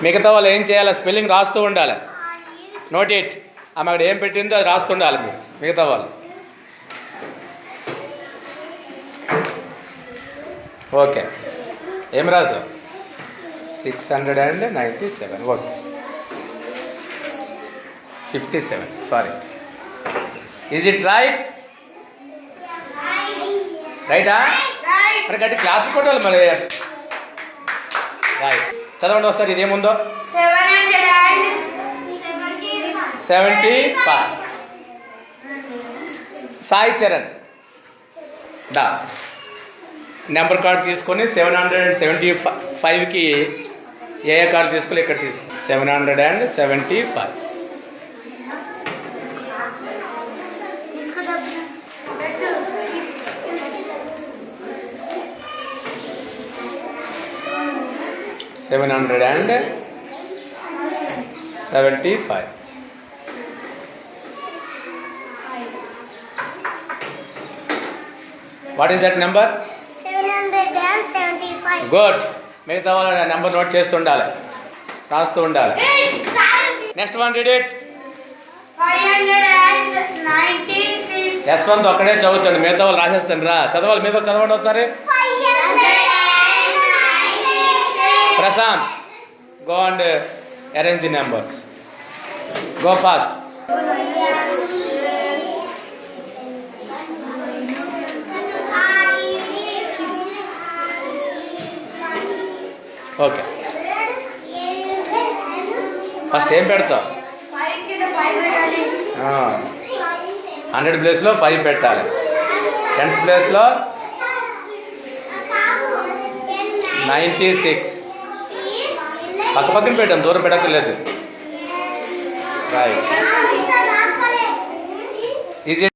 మిగతా వాళ్ళు ఏం చేయాలి? స్పెల్లింగ్ రాస్తూ ఉండాలి. Note it. ఆమె అక్కడ ఏం పెట్టిందో అది రాస్తుండాలి మీరు మిగతా వాళ్ళు. ఓకే, ఏం రాసు? 697. Okay, 57. Sorry. Is it right? రైటా? మరి గట్టి క్లాస్ కొట్టాలి మరి. రైట్. చదవండి ఒకసారి, ఇదేముందో. 75. సాయి చరణ్ దా నెంబర్ కార్డు తీసుకొని 775కి ఏ కార్డు తీసుకోవాలి? ఇక్కడ తీసుకో. 775. $775. What is that number? 775. Good. మిగతా వాళ్ళ నెంబర్ నోట్ చేస్తూ ఉండాలి, రాస్తూ ఉండాలి. Next one read it. 596. Yashwant ఒక్కడే చదువుతాడు, మిగతా వాళ్ళు రాసేస్తాను. రా చదవాలి, మిగతా చదవండి ఒకసారి. Prashanth, go and arrange the numbers. Go fast. Okay, first ఏం పెడతావు? 100 ప్లేస్లో 5 పెట్టాలి. 10th ప్లేస్లో 96. పక్క పక్కన పెట్టాం, దూరం పెట్టలేదు. రైట్. ఈజీ.